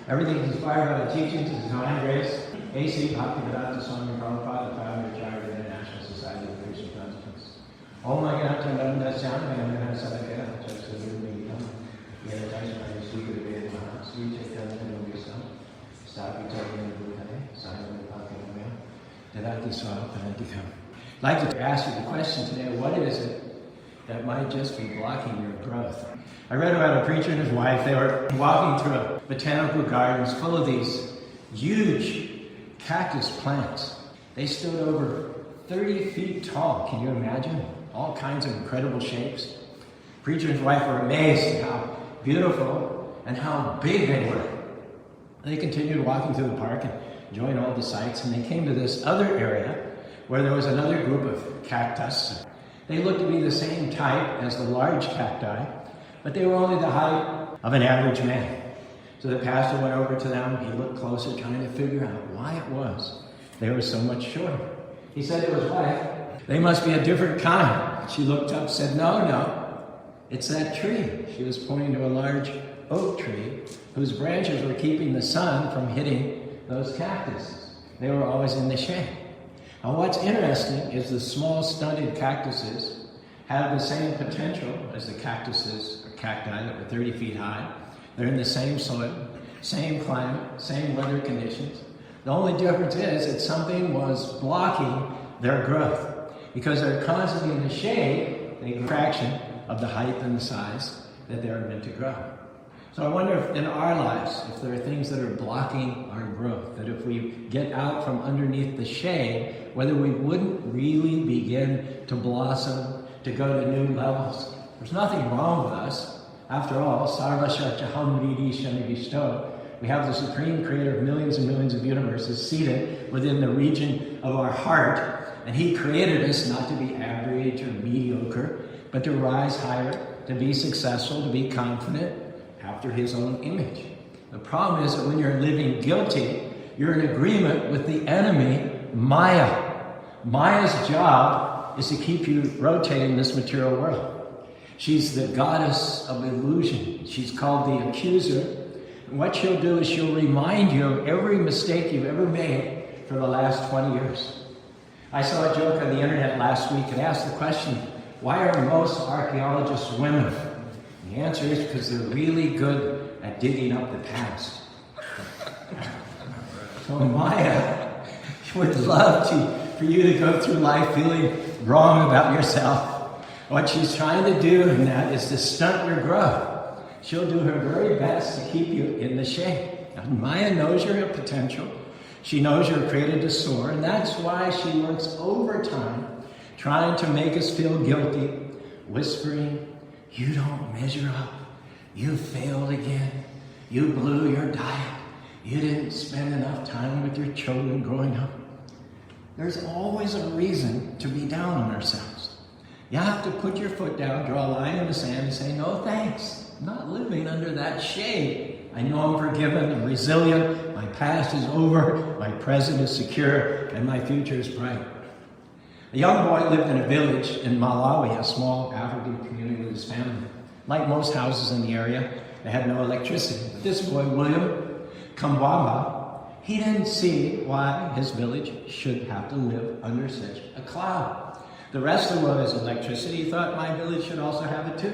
Everything is inspired by the teachings of Divine Grace. A.C. Bhaktivedanta Swami Prabhupada, the founder of Chartered International Society of Krishna Consciousness. Om Agyanata Nandasyanam Yamana Sadakaya Chaksudurmikam Yadajaya Sri Guru Maha Sri Chaitanya Nobisam Stapitaya Bhutane Sayam Bhaktivedanta Tadati Swapanantikam. I'd like to ask you the question today, what is it that might just be blocking your growth? I read about a preacher and his wife. They were walking through a botanical gardens full of these huge cactus plants. They stood over 30 feet tall. Can you imagine? All kinds of incredible shapes. Preacher and his wife were amazed at how beautiful and how big they were. They continued walking through the park and enjoying all the sights, and they came to this other area where there was another group of cactus. They looked to be the same type as the large cacti, but they were only the height of an average man. So the pastor went over to them. He looked closer, trying to figure out why it was they were so much shorter. He said to his wife, "They must be a different kind." She looked up, said, No, it's that tree." She was pointing to a large oak tree whose branches were keeping the sun from hitting those cactuses. They were always in the shade. Now what's interesting is the small stunted cactuses have the same potential as the cactuses or cacti that were 30 feet high. They're in the same soil, same climate, same weather conditions. The only difference is that something was blocking their growth. Because they're constantly in the shade, they get a fraction of the height and the size that they're meant to grow. So I wonder if in our lives, if there are things that are blocking our growth, that if we get out from underneath the shade, whether we wouldn't really begin to blossom, to go to new levels. There's nothing wrong with us. After all, Sarvashachaham Ridi Shani Vishto, we have the supreme creator of millions and millions of universes seated within the region of our heart, and he created us not to be average or mediocre, but to rise higher, to be successful, to be confident after his own image. The problem is that when you're living guilty, you're in agreement with the enemy, Maya. Maya's job is to keep you rotating this material world. She's the goddess of illusion. She's called the accuser. And what she'll do is she'll remind you of every mistake you've ever made for the last 20 years. I saw a joke on the internet last week and asked the question, why are most archaeologists women? And the answer is because they're really good at digging up the past. So Maya would love for you to go through life feeling wrong about yourself. What she's trying to do in that is to stunt your growth. She'll do her very best to keep you in the shade. Now, Maya knows your potential. She knows you're created to soar, and that's why she works overtime trying to make us feel guilty, whispering, "You don't measure up. You failed again. You blew your diet. You didn't spend enough time with your children growing up." There's always a reason to be down on ourselves. You have to put your foot down, draw a line in the sand, and say, "No thanks. I'm not living under that shade. I know I'm forgiven, I'm resilient, my past is over, my present is secure, and my future is bright." A young boy lived in a village in Malawi, a small African community with his family. Like most houses in the area, they had no electricity. But this boy, William Kambwamba, he didn't see why his village should have to live under such a cloud. The rest of the world has electricity. He thought my village should also have it too.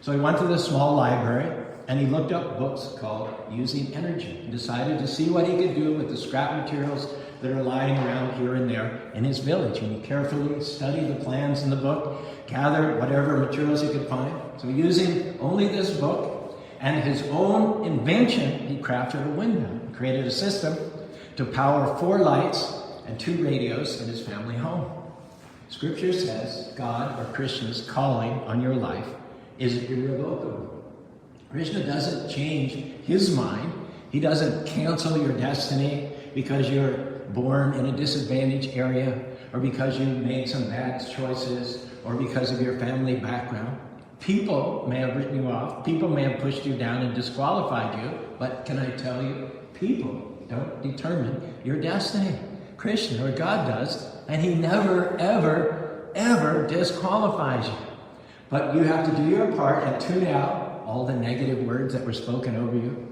So he went to the small library and he looked up books called Using Energy and decided to see what he could do with the scrap materials that are lying around here and there in his village. And he carefully studied the plans in the book, gathered whatever materials he could find. So using only this book and his own invention, he crafted a window and created a system to power 4 lights and 2 radios in his family home. Scripture says God or Krishna's calling on your life is irrevocable. Krishna doesn't change his mind. He doesn't cancel your destiny because you're born in a disadvantaged area or because you made some bad choices or because of your family background. People may have written you off. People may have pushed you down and disqualified you. But can I tell you, people don't determine your destiny. Krishna or God does, and he never, ever, ever disqualifies you. But you have to do your part and tune out all the negative words that were spoken over you.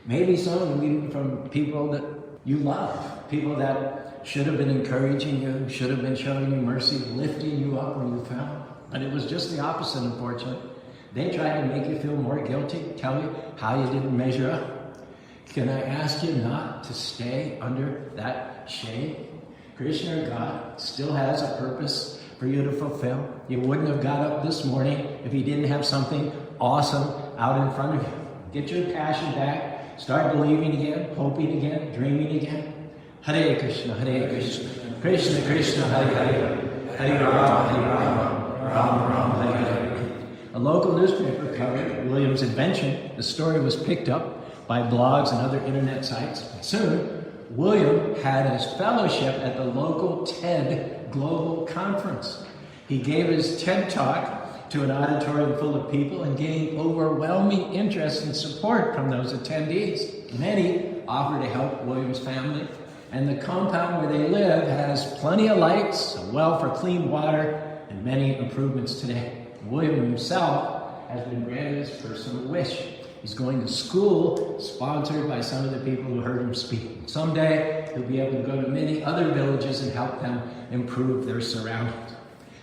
Maybe some even from people that you love, people that should have been encouraging you, should have been showing you mercy, lifting you up when you fell. But it was just the opposite, unfortunately. They tried to make you feel more guilty, tell you how you didn't measure up. Can I ask you not to stay under that shade? Krishna, God, still has a purpose for you to fulfill. You wouldn't have got up this morning if he didn't have something awesome out in front of you. Get your passion back. Start believing again, hoping again, dreaming again. Hare Krishna, Krishna Krishna, Hare Hare, Hare Rama, Rama Rama, Hare Hare. A local newspaper covered William's invention. The story was picked up by blogs and other internet sites. Soon, William had his fellowship at the local TED Global Conference. He gave his TED Talk to an auditorium full of people and gained overwhelming interest and support from those attendees. Many offered to help William's family, and the compound where they live has plenty of lights, a well for clean water, and many improvements today. William himself has been granted his personal wish. He's going to school sponsored by some of the people who heard him speak. Someday, he'll be able to go to many other villages and help them improve their surroundings.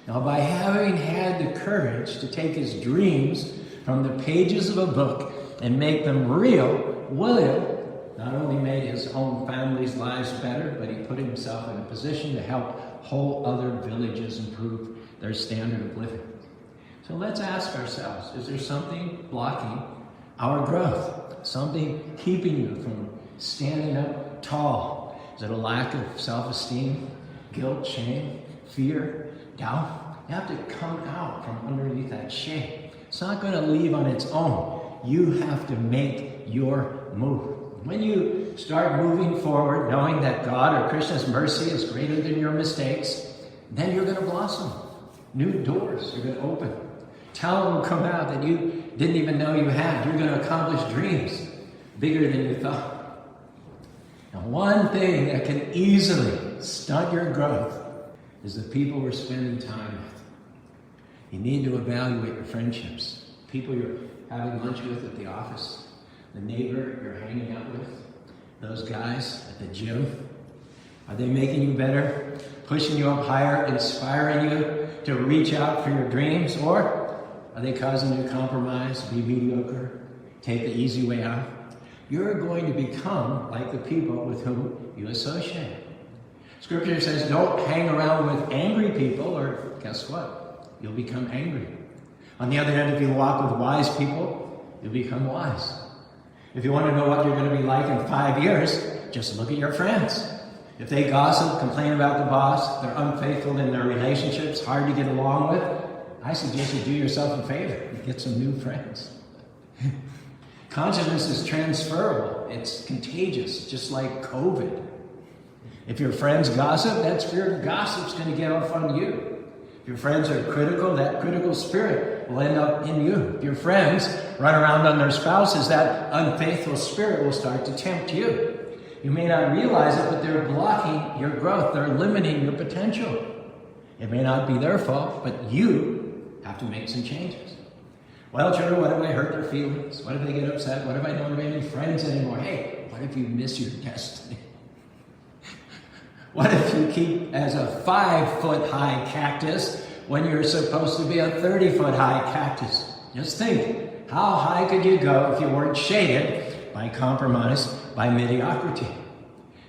Now, by having had the courage to take his dreams from the pages of a book and make them real, William not only made his own family's lives better, but he put himself in a position to help whole other villages improve their standard of living. So let's ask ourselves, is there something blocking our growth? Something keeping you from standing up tall? Is it a lack of self-esteem, guilt, shame, fear, doubt? You have to come out from underneath that shame. It's not going to leave on its own. You have to make your move. When you start moving forward, knowing that God or Krishna's mercy is greater than your mistakes, then you're going to blossom. New doors are going to open. Talent will come out that you didn't even know you had. You're going to accomplish dreams bigger than you thought. Now, one thing that can easily stunt your growth is the people we're spending time with. You need to evaluate your friendships. People you're having lunch with at the office, the neighbor you're hanging out with, those guys at the gym. Are they making you better, pushing you up higher, inspiring you to reach out for your dreams? Or are they causing you to compromise, be mediocre, take the easy way out? You're going to become like the people with whom you associate. Scripture says don't hang around with angry people, or guess what? You'll become angry. On the other hand, if you walk with wise people, you'll become wise. If you want to know what you're going to be like in 5 years, just look at your friends. If they gossip, complain about the boss, they're unfaithful in their relationships, hard to get along with, I suggest you do yourself a favor and get some new friends. Consciousness is transferable. It's contagious, just like COVID. If your friends gossip, that spirit of gossip's going to get off on you. If your friends are critical, that critical spirit will end up in you. If your friends run around on their spouses, that unfaithful spirit will start to tempt you. You may not realize it, but they're blocking your growth. They're limiting your potential. It may not be their fault, but you have to make some changes. Well, Trevor, what if I hurt their feelings? What if they get upset? What if I don't have any friends anymore? Hey, what if you miss your destiny? What if you keep as a 5-foot-high cactus when you're supposed to be a 30-foot-high cactus? Just think, how high could you go if you weren't shaded by compromise, by mediocrity?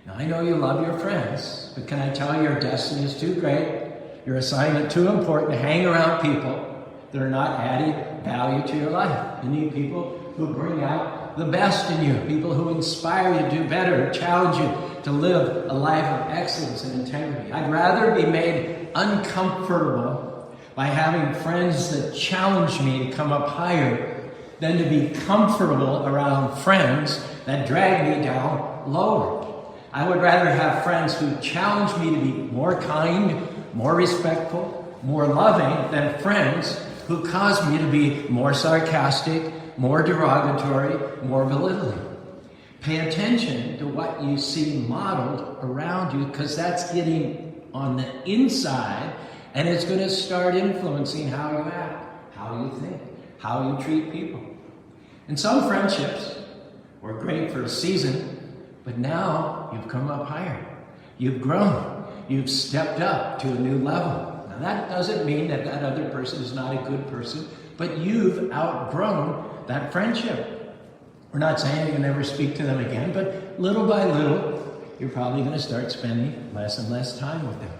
Now, I know you love your friends, but can I tell you your destiny is too great, your assignment too important to hang around people that are not adding value to your life. You need people who bring out the best in you, people who inspire you to do better, challenge you to live a life of excellence and integrity. I'd rather be made uncomfortable by having friends that challenge me to come up higher than to be comfortable around friends that drag me down lower. I would rather have friends who challenge me to be more kind, more respectful, more loving than friends who cause me to be more sarcastic, more derogatory, more belittling. Pay attention to what you see modeled around you, because that's getting on the inside, and it's going to start influencing how you act, how you think, how you treat people. And some friendships or great for a season, but now you've come up higher. You've grown. You've stepped up to a new level. Now that doesn't mean that that other person is not a good person, but you've outgrown that friendship. We're not saying you can never speak to them again, but little by little, you're probably going to start spending less and less time with them.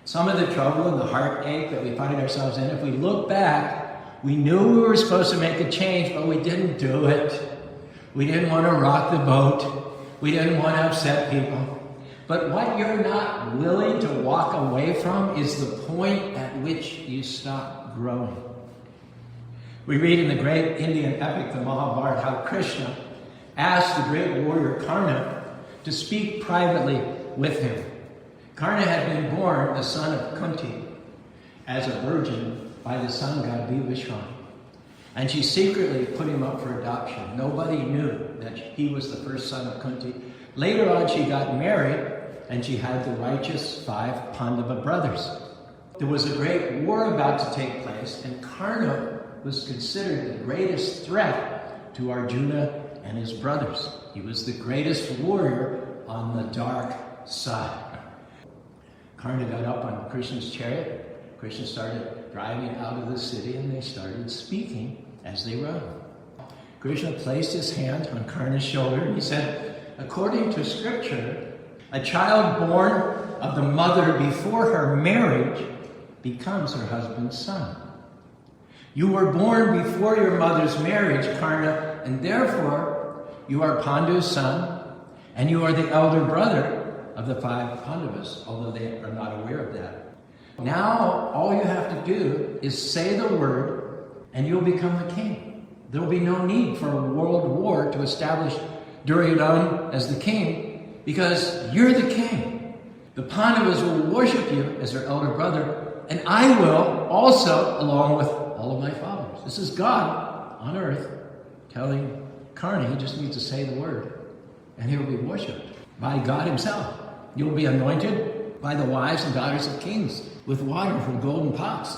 Some of the trouble and the heartache that we find ourselves in, if we look back, we knew we were supposed to make a change, but we didn't do it. We didn't want to rock the boat. We didn't want to upset people. But what you're not willing to walk away from is the point at which you stop growing. We read in the great Indian epic, the Mahabharata, how Krishna asked the great warrior Karna to speak privately with him. Karna had been born the son of Kunti as a virgin by the sun god Vishnu. And she secretly put him up for adoption. Nobody knew that he was the first son of Kunti. Later on, she got married, and she had the righteous 5 Pandava brothers. There was a great war about to take place, and Karna was considered the greatest threat to Arjuna and his brothers. He was the greatest warrior on the dark side. Karna got up on Krishna's chariot. Krishna started driving out of the city, and they started speaking as they rode. Krishna placed his hand on Karna's shoulder, and he said, according to scripture, a child born of the mother before her marriage becomes her husband's son. You were born before your mother's marriage, Karna, and therefore you are Pandu's son, and you are the elder brother of the 5 Pandavas, although they are not aware of that. Now, all you have to do is say the word, and you'll become the king. There will be no need for a world war to establish Duryodhana as the king, because you're the king. The Pandavas will worship you as their elder brother, and I will also, along with all of my fathers. This is God on earth telling Karna he just needs to say the word, and he will be worshipped by God himself. You will be anointed by the wives and daughters of kings with water from golden pots.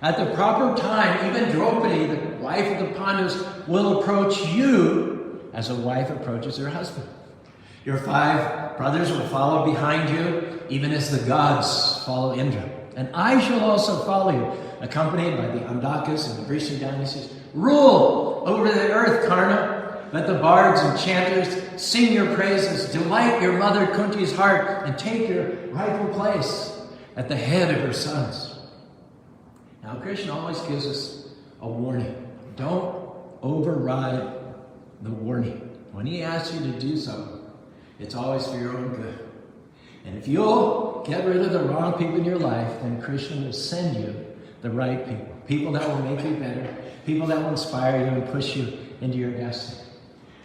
At the proper time, even Draupadi, the wife of the Pandavas, will approach you as a wife approaches her husband. Your 5 brothers will follow behind you, even as the gods follow Indra. And I shall also follow you, accompanied by the Andakas and the Grecian dynasties. Rule over the earth, Karna. Let the bards and chanters sing your praises, delight your mother Kunti's heart, and take your rightful place at the head of her sons. Now, Krishna always gives us a warning. Don't override the warning. When he asks you to do something, it's always for your own good. And if you'll get rid of the wrong people in your life, then Krishna will send you the right people. People that will make you better. People that will inspire you and push you into your destiny.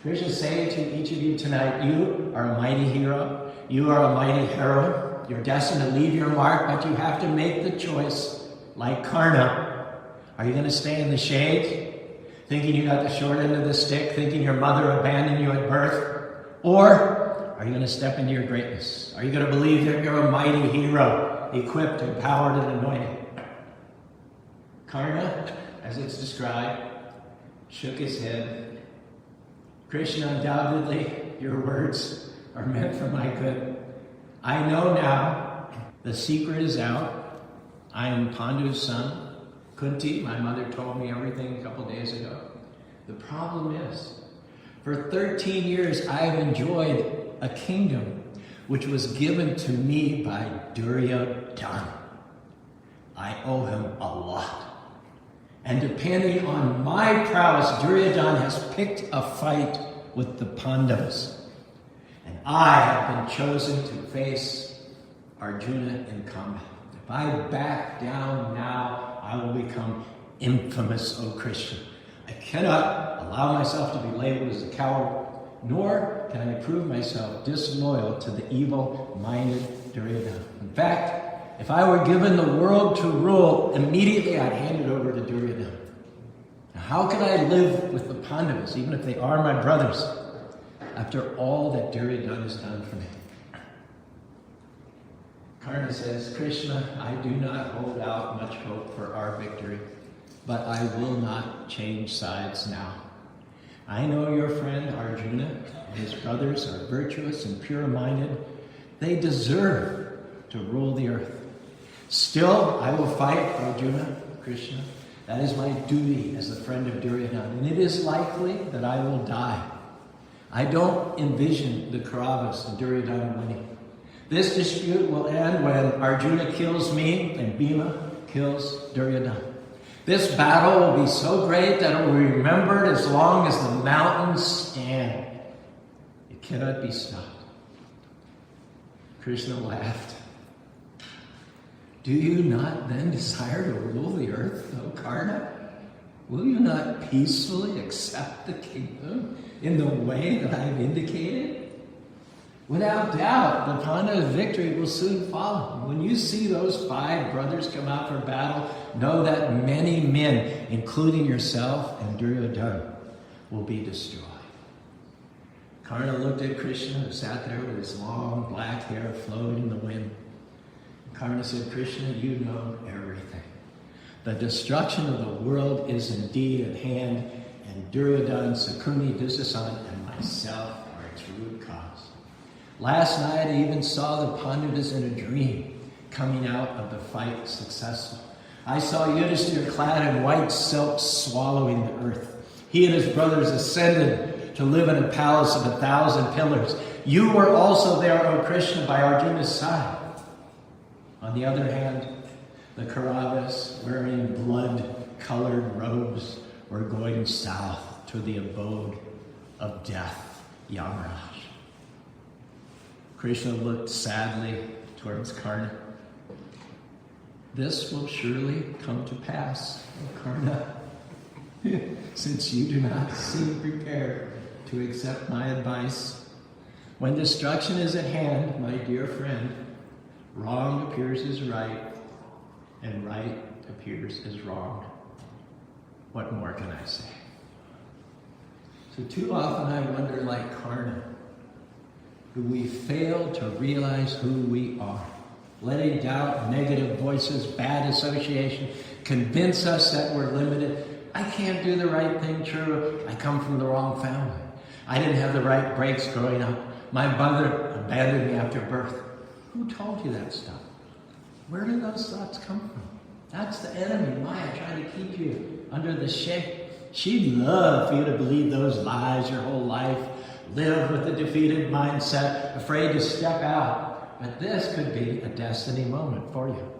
Krishna is saying to each of you tonight, you are a mighty hero. You are a mighty heroine. You're destined to leave your mark, but you have to make the choice like Karna. Are you going to stay in the shade, thinking you got the short end of the stick, thinking your mother abandoned you at birth? Or are you going to step into your greatness? Are you going to believe that you're a mighty hero, equipped, empowered, and anointed? Karna, as it's described, shook his head. Krishna, undoubtedly, your words are meant for my good. I know now, the secret is out. I am Pandu's son. Kunti, my mother, told me everything a couple days ago. The problem is, for 13 years, I have enjoyed a kingdom which was given to me by Duryodhana. I owe him a lot. And depending on my prowess, Duryodhana has picked a fight with the Pandavas. And I have been chosen to face Arjuna in combat. If I back down now, I will become infamous, O Krishna. I cannot allow myself to be labeled as a coward, nor can I prove myself disloyal to the evil-minded Duryodhana. In fact, if I were given the world to rule, immediately I'd hand it over to Duryodhana. Now, how can I live with the Pandavas, even if they are my brothers, after all that Duryodhana has done for me? Karna says, Krishna, I do not hold out much hope for our victory, but I will not change sides now. I know your friend Arjuna and his brothers are virtuous and pure-minded. They deserve to rule the earth. Still, I will fight Arjuna, Krishna. That is my duty as the friend of Duryodhana, and it is likely that I will die. I don't envision the Kauravas and Duryodhana winning. This dispute will end when Arjuna kills me and Bhima kills Duryodhana. This battle will be so great that it will be remembered as long as the mountains stand. It cannot be stopped. Krishna laughed. Do you not then desire to rule the earth, O Karna? Will you not peacefully accept the kingdom in the way that I've indicated? Without doubt, the Pandava's victory will soon follow. When you see those 5 brothers come out for battle, know that many men, including yourself and Duryodhana, will be destroyed. Karna looked at Krishna, who sat there with his long black hair flowing in the wind. Karna said, Krishna, you know everything. The destruction of the world is indeed at hand, and Duryodhana, Sakuni, Dusasan, and myself are its root cause. Last night I even saw the Pandavas in a dream, coming out of the fight successful. I saw Yudhishthira clad in white silk swallowing the earth. He and his brothers ascended to live in a palace of 1,000 pillars. You were also there, O Krishna, by Arjuna's side. On the other hand, the Kauravas, wearing blood-colored robes, were going south to the abode of death, Yamaraj. Krishna looked sadly towards Karna. This will surely come to pass, O Karna, since you do not seem prepared to accept my advice. When destruction is at hand, my dear friend, wrong appears as right, and right appears as wrong. What more can I say? So too often I wonder, like Karna, do we fail to realize who we are? Letting doubt, negative voices, bad association convince us that we're limited. I can't do the right thing, true. I come from the wrong family. I didn't have the right breaks growing up. My mother abandoned me after birth. Who told you that stuff? Where do those thoughts come from? That's the enemy, Maya, trying to keep you under the shade. She'd love for you to believe those lies your whole life. Live with a defeated mindset, afraid to step out. But this could be a destiny moment for you.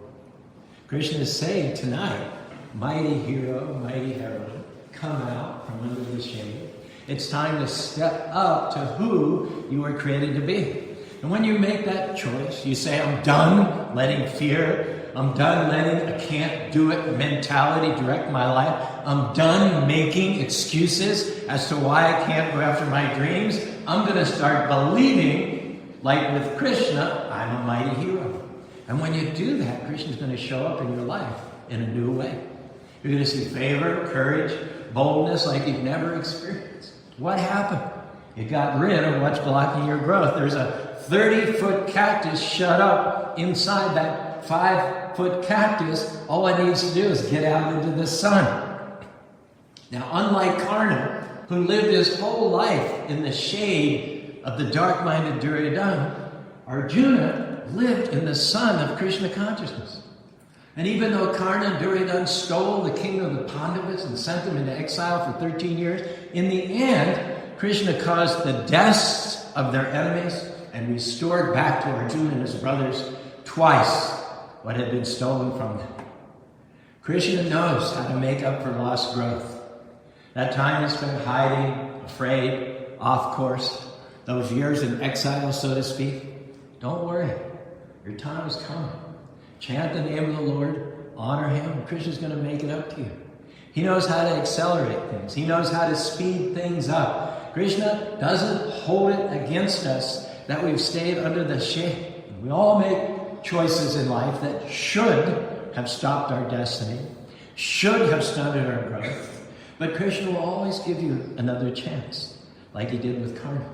Krishna is saying tonight, mighty hero, mighty heroine, come out from under the shade. It's time to step up to who you were created to be. And when you make that choice, you say, I'm done letting fear, I'm done letting a can't do it mentality direct my life. I'm done making excuses as to why I can't go after my dreams. I'm going to start believing, like with Krishna, I'm a mighty hero. And when you do that, Krishna's going to show up in your life in a new way. You're going to see favor, courage, boldness like you've never experienced. What happened? You got rid of what's blocking your growth. There's a 30-foot cactus shut up inside that 5-foot cactus. All it needs to do is get out into the sun. Now, unlike Karna, who lived his whole life in the shade of the dark-minded Duryodhana, Arjuna lived in the sun of Krishna consciousness. And even though Karna and Duryodhana stole the kingdom of the Pandavas and sent them into exile for 13 years, in the end, Krishna caused the deaths of their enemies and restored back to Arjuna and his brothers twice what had been stolen from them. Krishna knows how to make up for lost growth. That time he spent hiding, afraid, off course, those years in exile, so to speak. Don't worry, your time is coming. Chant the name of the Lord, honor him, and Krishna's going to make it up to you. He knows how to accelerate things. He knows how to speed things up. Krishna doesn't hold it against us that we've stayed under the shade. We all make choices in life that should have stopped our destiny, should have stunted our growth. But Krishna will always give you another chance, like he did with Karna.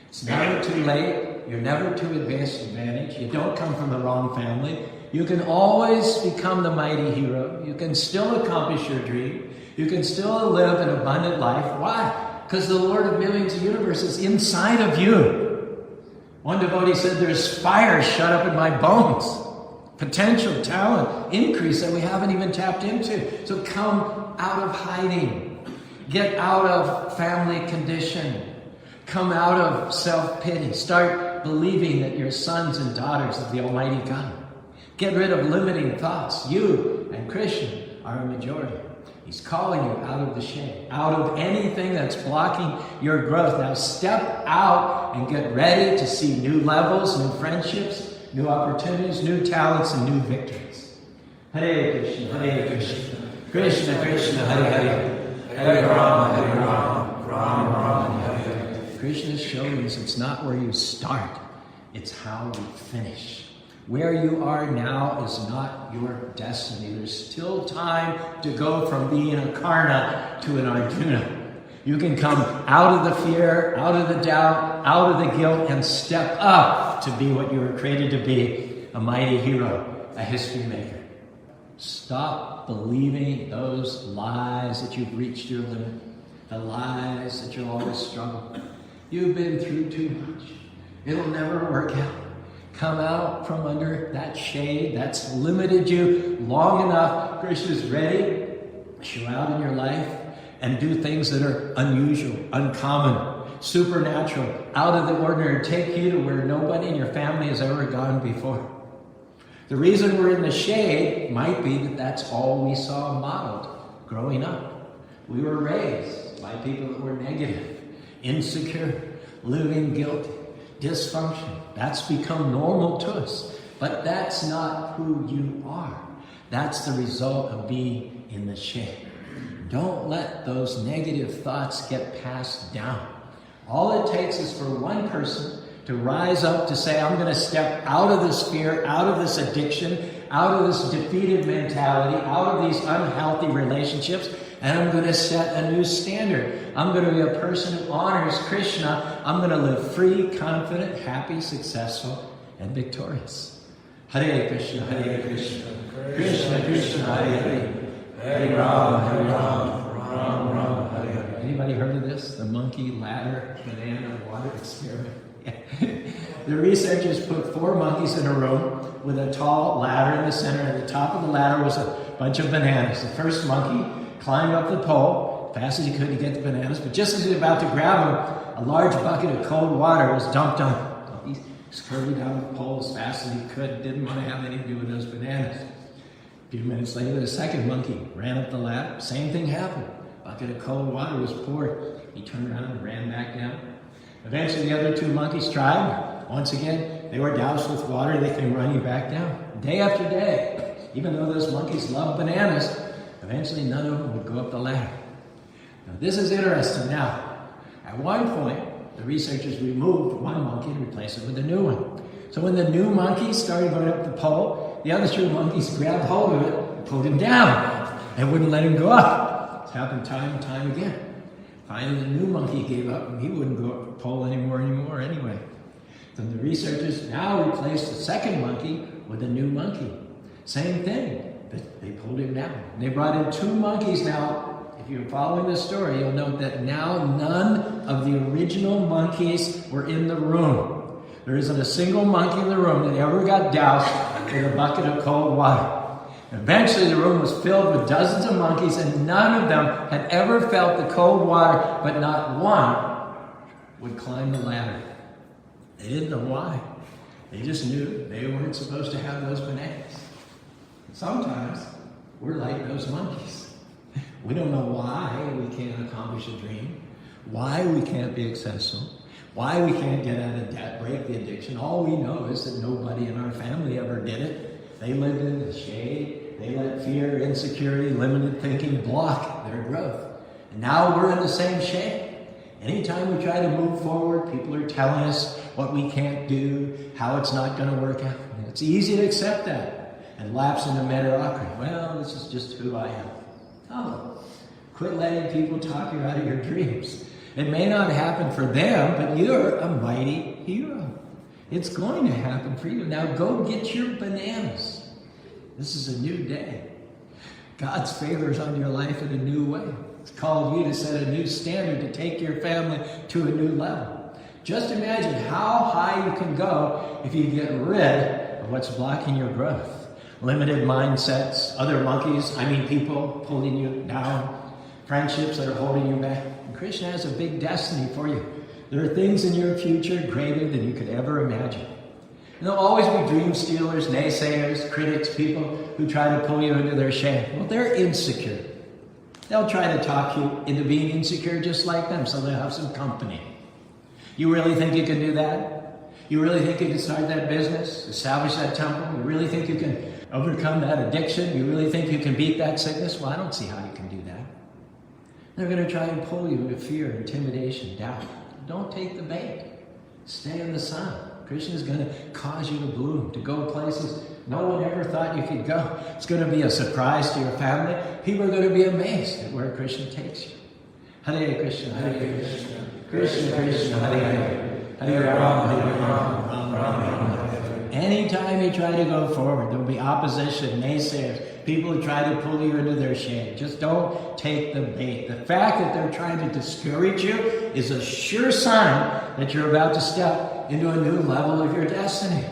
It's never too late. You're never too advanced advantage. You don't come from the wrong family. You can always become the mighty hero. You can still accomplish your dream. You can still live an abundant life. Why? Because the Lord of millions of universe is inside of you. One devotee said, there's fire shut up in my bones. Potential, talent, increase that we haven't even tapped into. So come out of hiding. Get out of family condition. Come out of self-pity. Start believing that you're sons and daughters of the Almighty God. Get rid of limiting thoughts. You and Krishna are a majority. He's calling you out of the shade, out of anything that's blocking your growth. Now step out and get ready to see new levels, new friendships, new opportunities, new talents, and new victories. Hare Krishna, Hare Krishna, Krishna Krishna, Hare Hare, Hare Rama, Rama Rama, Hare Hare. Krishna shows it's not where you start, it's how you finish. Where you are now is not your destiny. There's still time to go from being a Karna to an Arjuna. You can come out of the fear, out of the doubt, out of the guilt, and step up to be what you were created to be, a mighty hero, a history maker. Stop believing those lies that you've reached your limit, the lies that you'll always struggle. You've been through too much. It'll never work out. Come out from under that shade that's limited you long enough. Krishna's ready to show out in your life and do things that are unusual, uncommon, supernatural, out of the ordinary, take you to where nobody in your family has ever gone before. The reason we're in the shade might be that that's all we saw modeled growing up. We were raised by people that were negative, insecure, living guilty, dysfunction. That's become normal to us. But that's not who you are. That's the result of being in the shade. Don't let those negative thoughts get passed down. All it takes is for one person to rise up to say, I'm going to step out of this fear, out of this addiction, out of this defeated mentality, out of these unhealthy relationships, and I'm going to set a new standard. I'm going to be a person who honors Krishna. I'm going to live free, confident, happy, successful, and victorious. Hare Krishna, Hare Krishna, Krishna Krishna, Hare Hare, Hare Rama, Rama Rama, Hare Hare. Anybody heard of this? The monkey ladder banana water experiment. The researchers put 4 monkeys in a room with a tall ladder in the center. At the top of the ladder was a bunch of bananas. The first monkey climbed up the pole fast as he could to get the bananas, but just as he was about to grab them, a large bucket of cold water was dumped on him. He scurried down the pole as fast as he could, didn't want to have anything to do with those bananas. A few minutes later, the second monkey ran up the ladder. Same thing happened. A bucket of cold water was poured. He turned around and ran back down. Eventually, the other 2 monkeys tried. Once again, they were doused with water. They came running back down. Day after day, even though those monkeys loved bananas, eventually none of them would go up the ladder. Now, this is interesting now. At one point, the researchers removed one monkey and replaced it with a new one. So when the new monkey started going up the pole, the other 2 monkeys grabbed hold of it and pulled him down and wouldn't let him go up. It's happened time and time again. Finally, the new monkey gave up and he wouldn't go up the pole anymore anyway. So the researchers now replaced the second monkey with a new monkey. Same thing, but they pulled him down. They brought in 2 monkeys now. If you're following the story, you'll note that now none of the original monkeys were in the room. There isn't a single monkey in the room that ever got doused with a bucket of cold water. Eventually, the room was filled with dozens of monkeys, and none of them had ever felt the cold water, but not one would climb the ladder. They didn't know why. They just knew they weren't supposed to have those bananas. Sometimes we're like those monkeys. We don't know why we can't accomplish a dream, why we can't be successful, why we can't get out of debt, break the addiction. All we know is that nobody in our family ever did it. They lived in the shade. They let fear, insecurity, limited thinking block their growth. And now we're in the same shade. Anytime we try to move forward, people are telling us what we can't do, how it's not going to work out. And it's easy to accept that and lapse into mediocrity. Well, this is just who I am. Oh, quit letting people talk you out of your dreams. It may not happen for them, but you're a mighty hero. It's going to happen for you. Now go get your bananas. This is a new day. God's favor is on your life in a new way. He's called you to set a new standard, to take your family to a new level. Just imagine how high you can go if you get rid of what's blocking your growth. Limited mindsets, other monkeys, people pulling you down, friendships that are holding you back. And Krishna has a big destiny for you. There are things in your future greater than you could ever imagine. And there'll always be dream stealers, naysayers, critics, people who try to pull you into their shame. Well, they're insecure. They'll try to talk you into being insecure just like them, so they'll have some company. You really think you can do that? You really think you can start that business, establish that temple? You really think you can overcome that addiction? You really think you can beat that sickness? Well, I don't see how you can do that. They're going to try and pull you into fear, intimidation, doubt. Don't take the bait. Stay in the sun. Krishna is going to cause you to bloom, to go places no one ever thought you could go. It's going to be a surprise to your family. People are going to be amazed at where Krishna takes you. Hare Krishna, Hare Krishna, Krishna Krishna, Hare Hare, Hare Rama, Hare Rama, Rama Rama, Hare Hare. Anytime you try to go forward, there will be opposition, naysayers, people who try to pull you into their shade. Just don't take the bait. The fact that they're trying to discourage you is a sure sign that you're about to step into a new level of your destiny.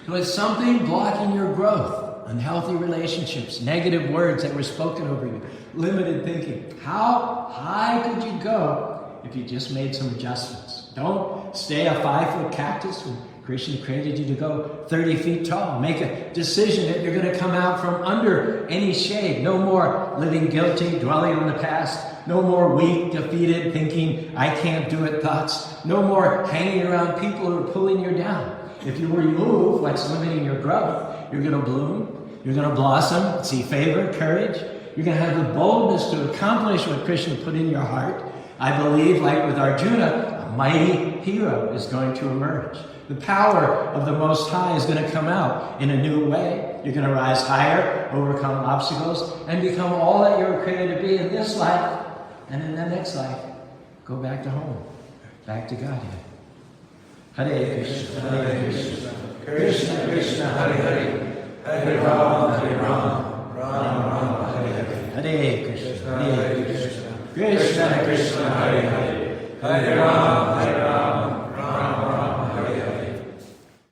So it's something blocking your growth, unhealthy relationships, negative words that were spoken over you, limited thinking. How high could you go if you just made some adjustments? Don't stay a 5-foot cactus when Krishna created you to go 30 feet tall. Make a decision that you're going to come out from under any shade. No more living guilty, dwelling on the past. No more weak, defeated, thinking, I can't do it thoughts. No more hanging around people who are pulling you down. If you remove what's limiting your growth, you're going to bloom, you're going to blossom, see favor, courage. You're going to have the boldness to accomplish what Krishna put in your heart. I believe, like with Arjuna, a mighty hero is going to emerge. The power of the Most High is going to come out in a new way. You're going to rise higher, overcome obstacles, and become all that you were created to be in this life and in the next life. Go back to home, back to Godhead. Hare Krishna, Hare Krishna, Krishna Krishna, Hare Hare, Hare Rama, Rama Rama, Hare Hare. Hare Krishna, Hare Krishna, Krishna Krishna, Hare Hare, Hare Rama, Hare Rama.